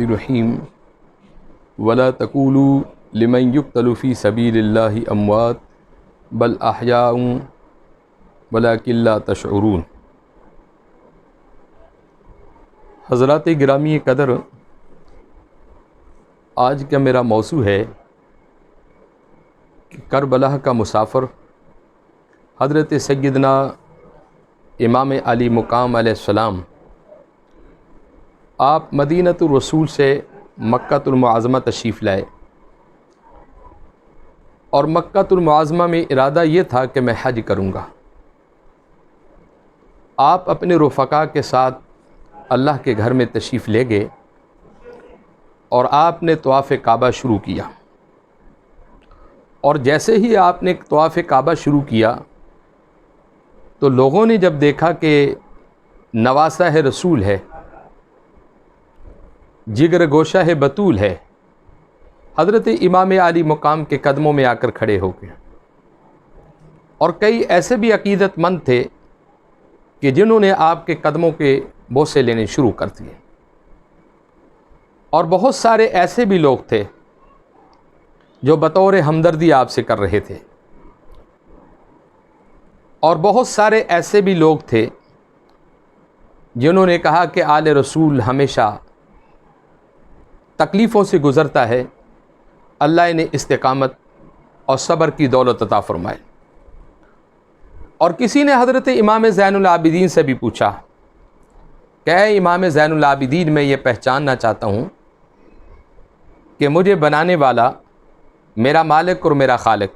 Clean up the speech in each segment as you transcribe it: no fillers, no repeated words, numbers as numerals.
रहीम वला तक़ूलू लिमन युक़्तलु फ़ी सबीलिल्लाहि अमवात बल अहयाउन वलाकिन ला तशऊरून। हज़रात गिरामी कदर, आज का मेरा मौज़ू है कि करबला का मुसाफ़िर हज़रत सय्यदना इमाम अली मुक़ाम अलैहिस्सलाम आप मदीनतुर रसूल से मक्कातुल मुअज़्ज़मा तशरीफ़ लाए और मक्कातुल मुअज़्ज़मा में इरादा ये था कि मैं हज करूँगा। आप अपने रुफ़क़ा के साथ अल्लाह के घर में तशरीफ़ ले गए और आपने तवाफ़ काबा शुरू किया। और जैसे ही आपने तवाफ़ काबा शुरू किया तो लोगों ने जब देखा कि नवासा है रसूल है, जिगर गोशा है बतूल है, हज़रत इमाम अली मुक़ाम के कदमों में आकर खड़े हो गए। और कई ऐसे भी अक़ीदतमंद थे कि जिन्होंने आपके कदमों के बोसे लेने शुरू कर दिए, और बहुत सारे ऐसे भी लोग थे जो बतौर हमदर्दी आपसे कर रहे थे, और बहुत सारे ऐसे भी लोग थे जिन्होंने कहा कि आले रसूल हमेशा तकलीफ़ों से गुज़रता है, अल्लाह ने इस्तिक़ामत और सब्र की दौलत अता फ़रमाए। और किसी ने हज़रत इमाम ज़ैनुल आबिदीन से भी पूछा कि इमाम ज़ैनुल आबिदीन, मैं ये पहचानना चाहता हूँ कि मुझे बनाने वाला मेरा मालिक और मेरा खालिक,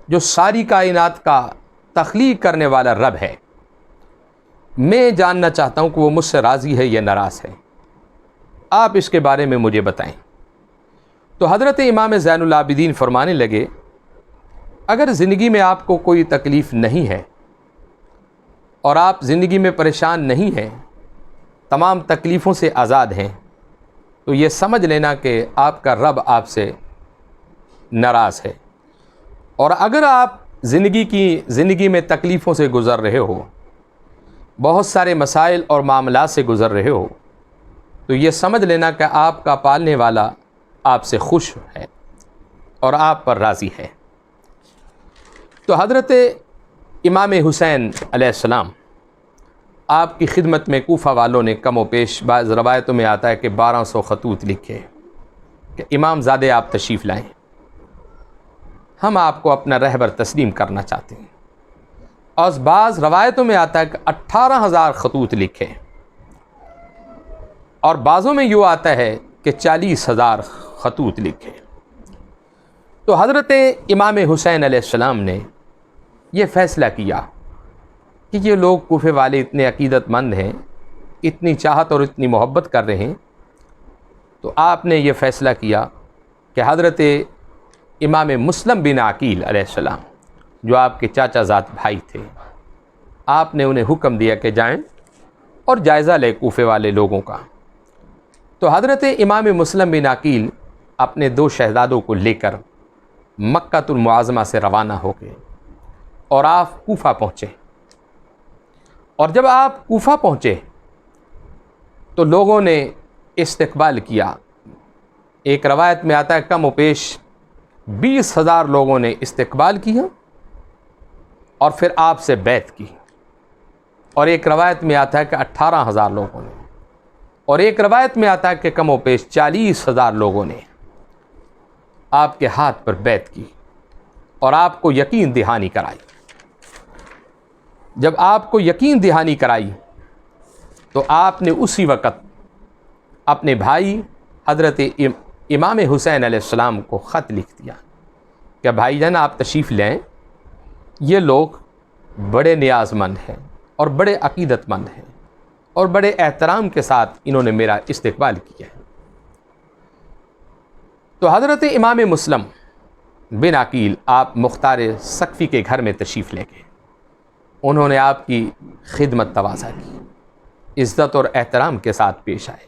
जो सारी कायनात का तख्लीक करने वाला रब है, मैं जानना चाहता हूँ कि वो मुझसे राज़ी है या नाराज़ है। आप इसके बारे में मुझे बताएं। तो हज़रत इमाम ज़ैनुल आबिदीन फरमाने लगे, अगर ज़िंदगी में आपको कोई तकलीफ़ नहीं है और आप ज़िंदगी में परेशान नहीं हैं, तमाम तकलीफ़ों से आज़ाद हैं, तो ये समझ लेना कि आपका रब आपसे नाराज़ है। और अगर आप ज़िंदगी में तकलीफ़ों से गुज़र रहे हो, बहुत सारे मसाइल और मामलात से गुज़र रहे हो, तो ये समझ लेना कि आपका पालने वाला आपसे खुश है और आप पर राज़ी है। तो हज़रत इमाम हुसैन अलैहिस्सलाम आपकी खिदमत में कूफ़ा वालों ने कम व पेश, बाज़ रवायतों में आता है कि 1200 ख़तूत लिखे कि इमाम ज़ादे आप तशरीफ़ लाएँ, हम आपको अपना रहबर तस्लीम करना चाहते हैं। और बाज़ रवायतों में आता है कि 18,000 ख़तूत लिखे, और बाज़ों में यूँ आता है कि 40,000 ख़तूत लिखे। तो हज़रत इमाम हुसैन अलैहिस्सलाम ने यह फ़ैसला किया कि ये लोग कूफ़े वाले इतने अक़ीदतमंद हैं, इतनी चाहत और इतनी मोहब्बत कर रहे हैं, तो आपने ये फ़ैसला किया कि हज़रत इमाम मुस्लिम बिन अकील अलैहिस्सलाम, जो आपके चाचा ज़ात भाई थे, आपने उन्हें हुक्म दिया कि जाएं और जायज़ा लें कूफ़े वाले लोगों का। तो हज़रत इमाम मुस्लिम बिन अकील अपने 2 शहज़ादों को लेकर मक्कातुल मुअज़्ज़मा से रवाना हो गए और आप कूफ़ा पहुँचे। और जब आप कूफ़ा पहुँचे तो लोगों ने इस्तक़बाल किया। एक रवायत में आता है कम व पेश 20,000 लोगों ने इस्तक़बाल किया और फिर आपसे बैत की। और एक रवायत में आता है कि 18,000 लोगों ने, और एक रवायत में आता है कि कम व पेश 40,000 लोगों ने आपके हाथ पर बैत की और आपको यकीन दहानी कराई। जब आपको यकीन दहानी कराई तो आपने उसी वक़्त अपने भाई हज़रत इमाम हुसैन अलैहिस्सलाम को ख़त लिख दिया कि भाईजान आप तशरीफ़ लें, ये लोग बड़े नियाज़मंद हैं और बड़े अक़ीदतमंद हैं और बड़े एहतराम के साथ इन्होंने मेरा इस्तक़बाल किया है। तो हज़रत इमाम मुस्लिम बिन अकील आप मुख्तार सकफ़ी के घर में तशरीफ़ ले गए। उन्होंने आपकी खिदमत तवाज़ा की, इज़्ज़त और एहतराम के साथ पेश आए।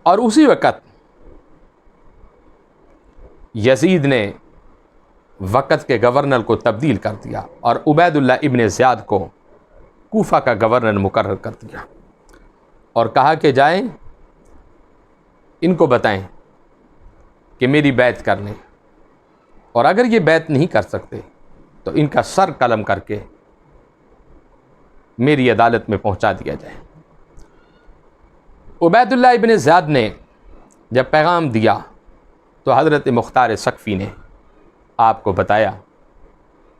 और उसी वक़्त यज़ीद ने वक़्त के गवर्नर को तब्दील कर दिया और उबैदुल्लाह इब्न ज़ियाद को कूफ़ा का गवर्नर मुकर्रर कर दिया और कहा कि जाएं इनको बताएं कि मेरी बैत कर लें, और अगर ये बैत नहीं कर सकते तो इनका सर कलम करके मेरी अदालत में पहुंचा दिया जाए। उबैदुल्लाह इब्न ज़ियाद ने जब पैगाम दिया तो हज़रत मुख्तार सकफ़ी ने आपको बताया,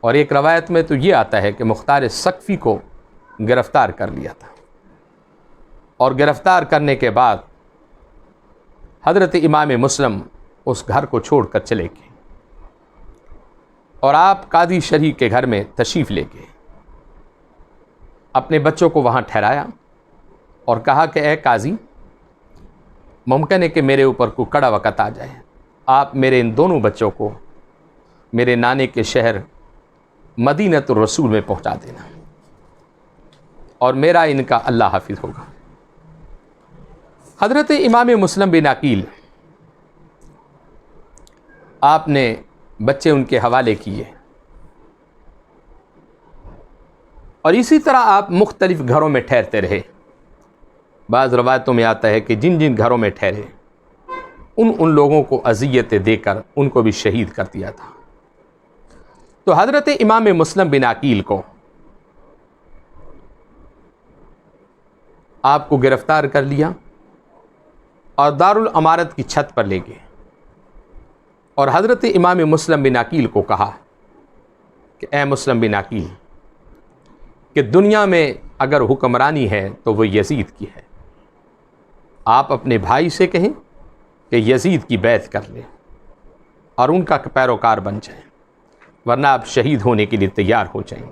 और एक रवायत में तो ये आता है कि मुख्तार सकफ़ी को गिरफ़्तार कर लिया था, और गिरफ़्तार करने के बाद हज़रत इमाम मुस्लिम उस घर को छोड़कर चले गए और आप कादी शरीफ के घर में तशरीफ़ ले गए। अपने बच्चों को वहाँ ठहराया और कहा कि ए काजी, मुमकिन है कि मेरे ऊपर कोई कड़ा वक़्त आ जाए, आप मेरे इन दोनों बच्चों को मेरे नाने के शहर मदीनतुर रसूल में पहुँचा देना, और मेरा इनका अल्लाह हाफिज़ होगा। हज़रत इमाम मुस्लिम बिन अकील, आपने बच्चे उनके हवाले किए, और इसी तरह आप मुख्तलिफ़ घरों में ठहरते रहे। बाज़ रवायतों में आता है कि जिन जिन घरों में ठहरे उन लोगों को अज़ियतें देकर उनको भी शहीद कर दिया था। तो हज़रत इमाम मुस्लिम बिन अकील को आपको गिरफ़्तार कर लिया और दारुल अमारत की छत पर ले गए, और हज़रत इमाम मुस्लिम बिन अकील को कहा कि ए मुस्लिम बिन अकील, कि दुनिया में अगर हुक्मरानी है तो वो यजीद की है। आप अपने भाई से कहें कि यजीद की बैत कर लें और उनका पैरोकार बन जाएं, वरना आप शहीद होने के लिए तैयार हो जाएं।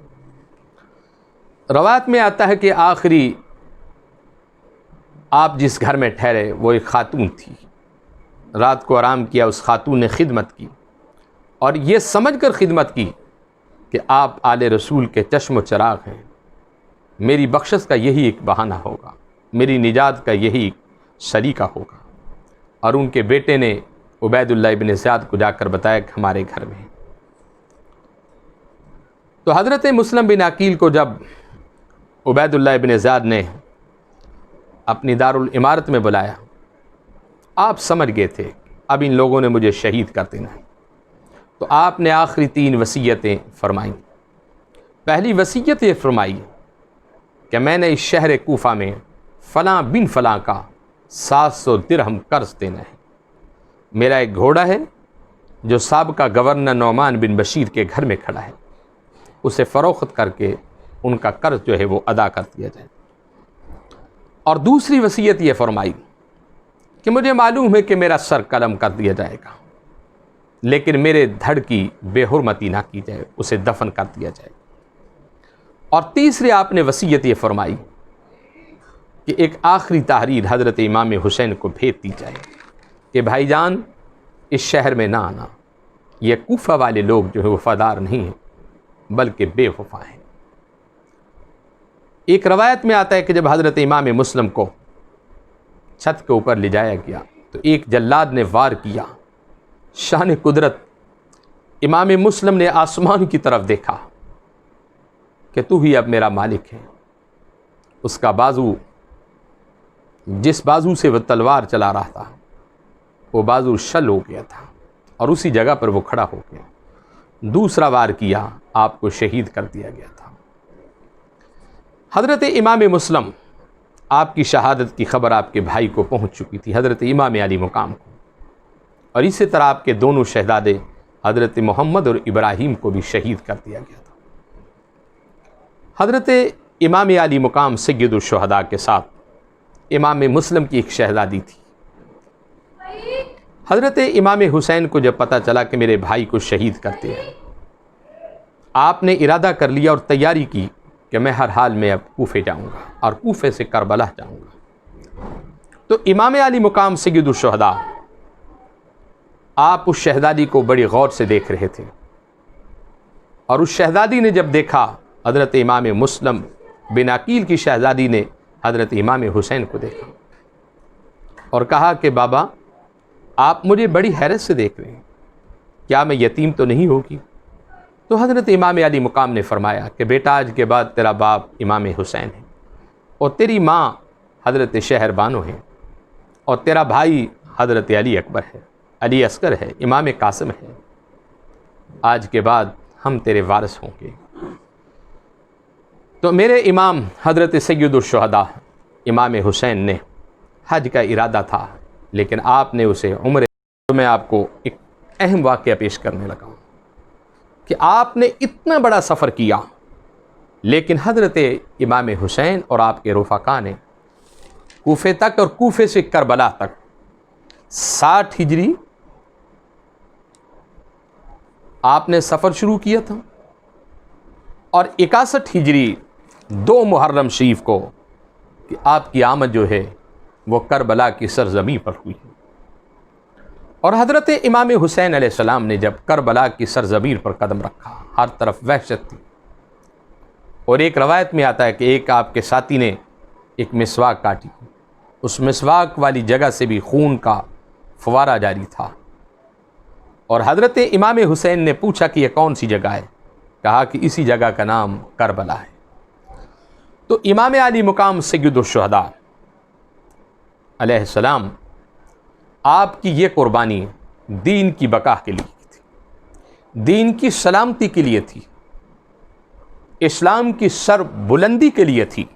रवायत में आता है कि आखिरी आप जिस घर में ठहरे वो एक खातून थी। रात को आराम किया, उस खातून ने खिदमत की, और ये समझकर खिदमत की कि आप आले रसूल के चश्म चराग हैं, मेरी बख्शिश का यही एक बहाना होगा, मेरी निजात का यही सलीका होगा। और उनके बेटे ने उबैदुल्लाह इब्न ज़ियाद को जाकर बताया कि हमारे घर में। तो हज़रत मुस्लिम बिन अकील को जब उबैदुल्लाह इब्न ज़ियाद ने अपनी दारुल इमारत में बुलाया, आप समझ गए थे अब इन लोगों ने मुझे शहीद कर देना है। तो आपने आखिरी 3 वसीयतें फरमाई। पहली वसीयत ये फरमाई कि मैंने इस शहर कूफा में फ़लाँ बिन फ़लाँ का 700 दिरहम कर्ज देना है। मेरा एक घोड़ा है जो साबका गवर्नर नौमान बिन बशीर के घर में खड़ा है, उसे फ़रोख्त करके उनका कर्ज जो है वो अदा कर दिया जाए। और दूसरी वसीयत ये फरमाई कि मुझे मालूम है कि मेरा सर कलम कर दिया जाएगा, लेकिन मेरे धड़ की बेहुरमती ना की जाए, उसे दफन कर दिया जाए। और तीसरी आपने वसीयत ये फरमाई कि एक आखिरी तहरीर हज़रत इमाम हुसैन को भेज दी जाए कि भाईजान इस शहर में ना आना, ये कूफा वाले लोग जो है वफ़ादार नहीं हैं बल्कि बेवफा हैं। एक रवायत में आता है कि जब हज़रत इमाम मुस्लिम को छत के ऊपर ले जाया गया तो एक जल्लाद ने वार किया। शान कुदरत इमाम मुस्लिम ने आसमान की तरफ देखा कि तू ही अब मेरा मालिक है। उसका बाजू, जिस बाजू से वह तलवार चला रहा था, वो बाजू शल हो गया था और उसी जगह पर वो खड़ा हो गया। दूसरा वार किया, आपको शहीद कर दिया गया था। हज़रत इमाम मुस्लिम, आपकी शहादत की ख़बर आपके भाई को पहुंच चुकी थी, हज़रत इमाम अली मुकाम को, और इसी तरह आपके दोनों शहजादे हज़रत मोहम्मद और इब्राहीम को भी शहीद कर दिया गया था। हज़रत इमाम अली मुकाम सय्यदुल शुहदा के साथ इमाम मुस्लिम की एक शहजादी थी। हज़रत इमाम हुसैन को जब पता चला कि मेरे भाई को शहीद करते हैं, आपने इरादा कर लिया और तैयारी की कि मैं हर हाल में अब कूफे जाऊंगा और कूफे से करबला जाऊंगा। तो इमाम अली मुकाम सय्यदुल शुहदा, आप उस शहजादी को बड़ी गौर से देख रहे थे, और उस शहजादी ने जब देखा, हज़रत इमाम मुस्लिम बिन अकील की शहजादी ने हज़रत इमाम हुसैन को देखा और कहा कि बाबा, आप मुझे बड़ी हैरत से देख रहे हैं, क्या मैं यतीम तो नहीं होगी? तो हज़रत इमाम अली मुकाम ने फरमाया कि बेटा, आज के बाद तेरा बाप इमाम हुसैन है और तेरी माँ हज़रत शहर बानो है और तेरा भाई हज़रत अली अकबर है, अली असगर है, इमाम कासिम है। आज के बाद हम तेरे वारिस होंगे। तो मेरे इमाम हज़रत सैयदुल शुहदा इमाम हुसैन ने हज का इरादा था, लेकिन आपने उसे उम्र। तो मैं आपको एक अहम वाक़या पेश करने लगा कि आपने इतना बड़ा सफ़र किया, लेकिन हज़रत इमाम हुसैन और आपके रफ़ाक़ा ने कूफे तक और कूफे से करबला तक 60 हिजरी आपने सफ़र शुरू किया था, और 61 हिजरी 2 मुहर्रम शरीफ को कि आपकी आमद जो है वो करबला की सरज़मीं पर हुई। और हज़रत इमाम हुसैन अलैहिस्सलाम ने जब करबला की सरज़मीं पर कदम रखा, हर तरफ वहशत थी। और एक रवायत में आता है कि एक आपके साथी ने एक मिसवाक काटी, उस मिसवाक वाली जगह से भी खून का फवारा जारी था। और हज़रत इमाम हुसैन ने पूछा कि यह कौन सी जगह है? कहा कि इसी जगह का नाम करबला है। तो इमाम आली मुकाम सैयदुल शुहदा अलैहिस्सलाम, आपकी ये कुर्बानी दीन की बका के लिए थी, दीन की सलामती के लिए थी, इस्लाम की सर बुलंदी के लिए थी,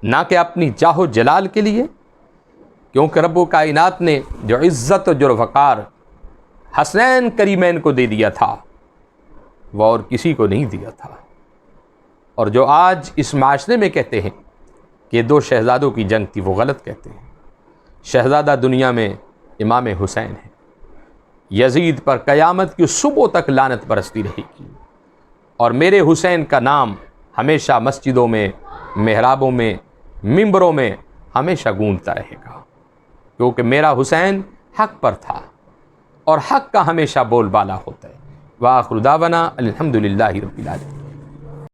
ना कि अपनी जाहो जलाल के लिए। क्योंकि रब्बुल कायनात ने जो इज़्ज़त और जो वक़ार हसनैन करीमैन को दे दिया था, वह और किसी को नहीं दिया था। और जो आज इस माशरे में कहते हैं कि 2 शहज़ादों की जंग थी, वो गलत कहते हैं। शहज़ादा दुनिया में इमाम हुसैन है। यजीद पर क़यामत की सुबह तक लानत बरसती रहेगी, और मेरे हुसैन का नाम हमेशा मस्जिदों में, मेहराबों में, मिंबरों में हमेशा गूंजता रहेगा, क्योंकि मेरा हुसैन हक़ पर था और हक़ का हमेशा बोलबाला होता है। व आखिर दावाना अल्हम्दुलिल्लाहि रब्बिल आलमीन।